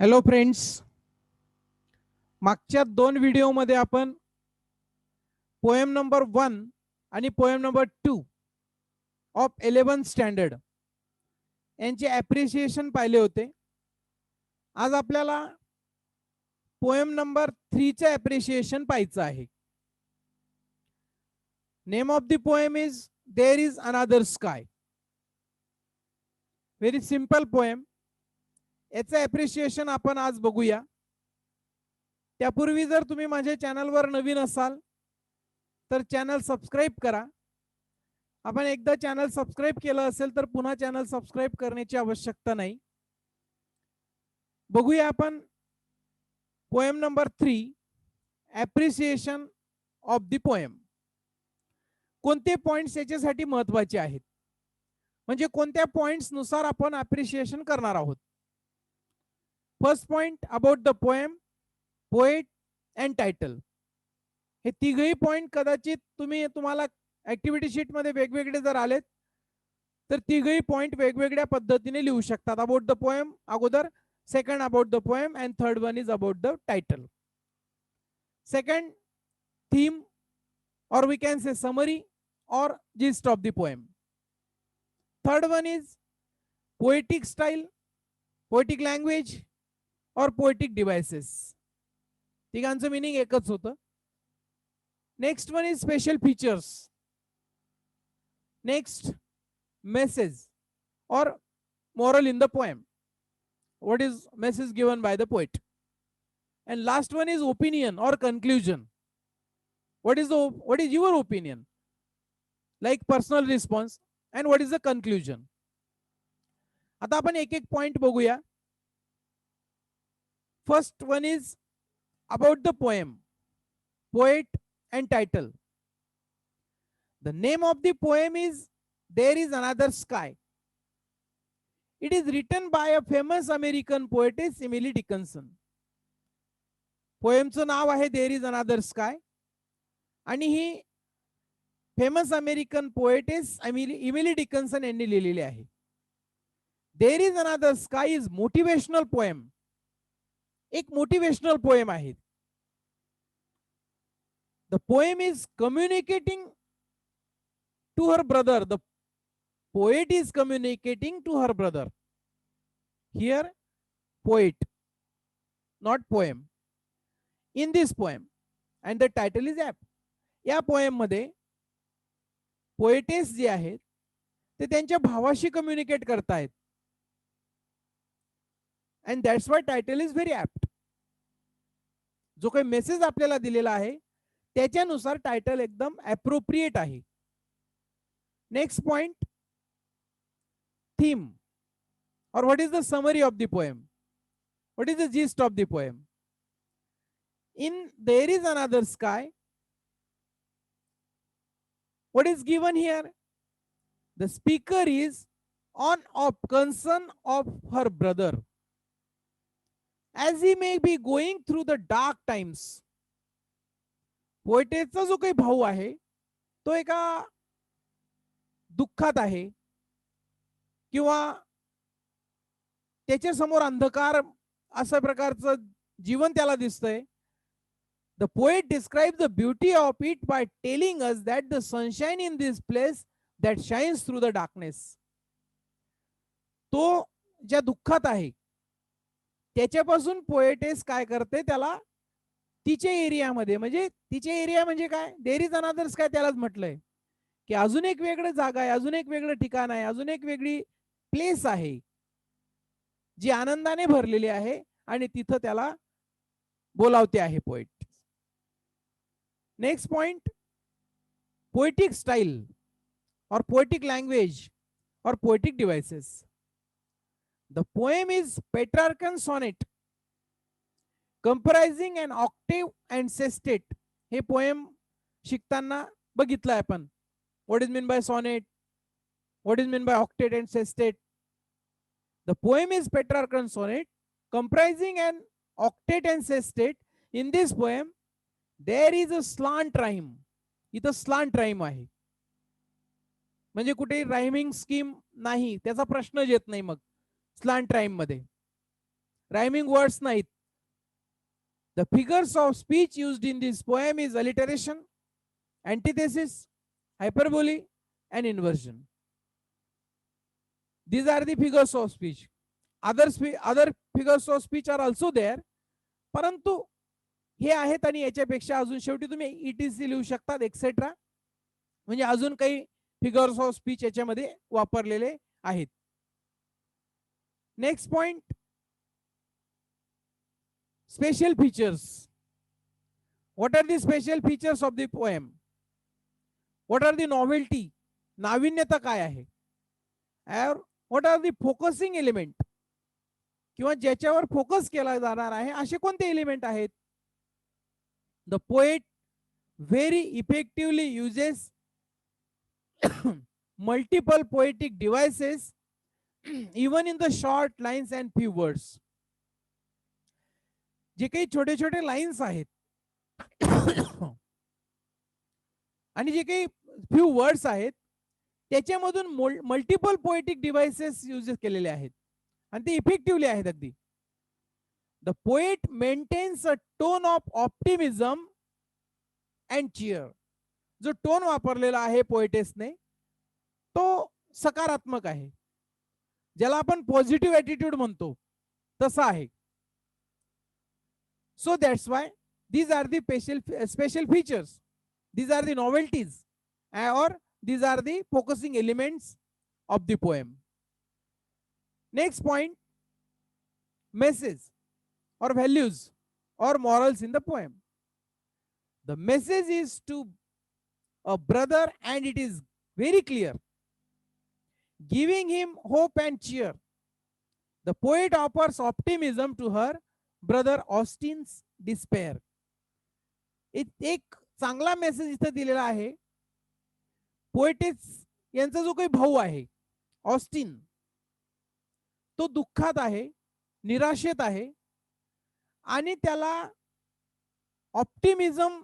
Hello friends, मागच्या दोन व्हिडिओमध्ये आपण पोएम नंबर 1 आणि poem number 2 of 11th standard यांचे ॲप्रिशिएशन पाहिले होते. आज आपल्याला पोएम नंबर 3 चे ॲप्रिशिएशन पाहायचं आहे. Name of the poem is there is another sky. Very simple poem. याचं ॲप्रिशिएशन आपण आज बघूया. त्यापूर्वी जर तुम्ही माझ्या चॅनलवर नवीन असाल तर चॅनल सबस्क्राईब करा. आपण एकदा चॅनल सबस्क्राईब केलं असेल तर पुन्हा चॅनल सबस्क्राईब करण्याची आवश्यकता नाही. बघूया आपण poem number 3 appreciation of the poem. कोणते पॉइंट्स याच्यासाठी महत्त्वाचे आहेत, म्हणजे कोणत्या पॉइंट्स नुसार आपण ॲप्रिसिएशन करणार आहोत. First point about the poem, poet and title. हे तिघही पॉइंट कदाचित तुम्हाला ऍक्टिव्हिटी शीट मध्ये वेगवेगळे जर आलेत तर तिघही पॉइंट वेगवेगळ्या पद्धतीने लिहू शकतात. अबाउट द पोएम अगोदर, second about the poem and third one is about the title. Second theme or we can say summary or gist of the poem. Third one is poetic style, poetic language or poetic devices. तिघांचं meaning एकच होतं. Next one is special features. Next message or moral in the poem. What is message given by the poet? And last one is opinion or conclusion. What is your opinion, like personal response, and what is the conclusion? आता आपण एक एक point बघूया. First one is about the poem, poet and title. The name of the poem is there is another sky. It is written by a famous American poetess Emily Dickinson. पोएमचं नाव आहे there is another sky आणि ही famous American poetess Emily Dickinson यांनी लिहिलेली आहे. There is another sky is motivational poem. एक motivational poem आहे. The poem is communicating to her brother. The poet is communicating to her brother. Here poet, not poem, in this poem, and the title is apt. या poem मध्ये poetess जे आहेत ते त्यांच्या भावाशी communicate करतायत. And that's why title is very apt. जो काही मेसेज आपल्याला दिलेला आहे त्याच्यानुसार टायटल एकदम ॲप्रोप्रिएट आहे. नेक्स्ट पॉइंट, थीम और what is the summary of the poem, what is the gist of the poem. In their is another sky, what is given here? The speaker is on of concern of her brother as he may be going through the dark times. पोएटेचा जो काही भाऊ आहे तो एका दुःखात आहे किंवा त्याच्या समोर अंधकार अशा प्रकारचं जीवन त्याला दिसतंय. The poet describes the beauty of it by telling us that the sunshine in this place that shines through the darkness. तो ज्या दुःखात आहे त्याच्यापासून पोएटेस काय करते, त्याला तिच्या एरियामध्ये, म्हणजे तिच्या एरिया म्हणजे काय, देयर इज अनदर स्काय त्यालाच म्हटलंय की अजून एक वेगळं जागा आहे, अजून एक वेगळं ठिकाण आहे, अजून एक वेगळी प्लेस आहे जी आनंदाने भरलेली आहे आणि तिथं त्याला बोलावते आहे poet. Next point, poetic style or poetic language or poetic devices. The poem is Petrarchan sonnet comprising an octave and sestet. हे poem शिकताना बघितलं आपण. What is meant by sonnet? What is meant by octet and sestet? The poem is Petrarchan sonnet comprising an octet and sestet. In this poem there is a slant rhyme. इथं slant rhyme आहे, म्हणजे कुठे rhyming scheme नाही, त्याचा प्रश्नच येत नाही मग स्लांट राईम मध्ये. रायमिंग वर्ड्स नाहीत. The figures of speech used in this poem is alliteration, antithesis, hyperbole, and inversion. These are the figures of speech. Other figures of speech are also there, परंतु हे आहेत आणि याच्यापेक्षा अजून शेवटी तुम्ही ईटीसी लिहू शकतात एक्सेट्रा, म्हणजे अजून काही फिगर्स ऑफ स्पीच याच्यामध्ये वापरलेले आहेत. Next point, special features. What are the special features of the poem? What are the novelty? नाविन्यता काय आहे? What are the focusing element? किंवा ज्याच्यावर फोकस केला जाणार आहे असे कोणते एलिमेंट आहेत? The poet very effectively uses multiple poetic devices even in the short lines and few words. जे काही छोटे छोटे लाईन्स आहेत आणि जे काही फ्यू वर्ड्स आहेत त्याच्यामधून मल्टिपल पोएटिक डिव्हाइसेस यूज केलेले आहेत आणि ते इफेक्टिव्हली आहेत अगदी. The poet maintains a tone of optimism and cheer. जो टोन वापरलेला आहे पोएटेसने तो सकारात्मक आहे, ज्याला आपण पॉझिटिव्ह ॲटिट्यूड म्हणतो तसा आहे. So that's why these are the special features, these are the novelties, or these are the focusing elements of the poem. Next point, message or values or morals in the poem. The message is to a brother and it is very clear, giving him hope and cheer. The poet offers optimism to her brother Austin's despair. एक चांगला message इथे दिलेला आहे. Poet's यांचा जो काही भाऊ आहे ऑस्टिन, तो दुःखात आहे, निराशेत आहे आणि त्याला ऑप्टिमिझम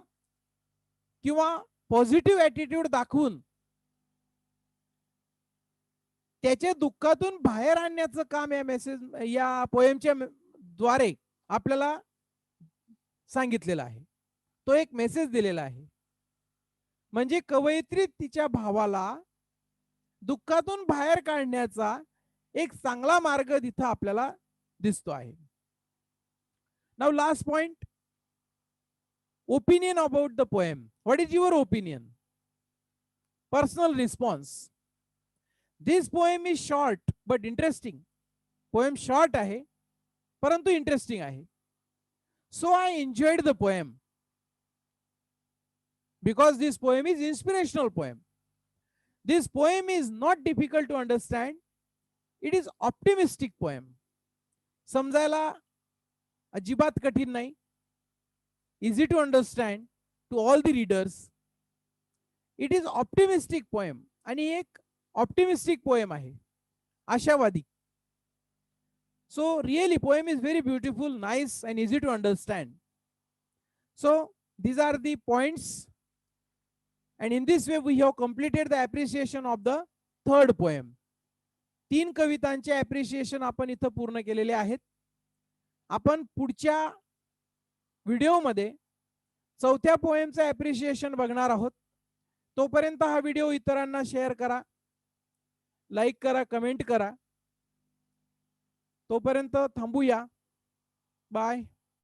किंवा पॉझिटिव्ह ॲटिट्यूड दाखवून त्याच्या दुःखातून बाहेर आणण्याचं काम या मेसेज या पोएमच्या द्वारे आपल्याला सांगितलेला आहे. तो एक मेसेज दिलेला आहे. म्हणजे कवयित्री तिच्या भावाला दुःखातून बाहेर काढण्याचा एक चांगला मार्ग तिथं आपल्याला दिसतो आहे. Now last point, opinion about the poem. What is your opinion? Personal response. This poem is short but interesting. Poem short आहे परंतु इंटरेस्टिंग आहे. So I enjoyed the poem because this poem is inspirational poem. This poem is not difficult to understand. It is optimistic poem. समजायला अजिबात कठीण नाही. Easy to understand to all the readers. It is optimistic poem आणि एक optimistic poem आहे, आशावादी. So really poem is very beautiful, nice and easy to understand. So these are the points, and in this way we have completed the appreciation of the third poem. 3 कवितांचे appreciation आपण इथं पूर्ण केलेले आहेत. आपण पुढच्या व्हिडिओमध्ये चौथ्या पोएमचे appreciation बघणार आहोत. तोपर्यंत हा व्हिडिओ इतरांना शेअर करा, लाईक करा, कमेंट करा. तोपर्यंत थांबूया. बाय.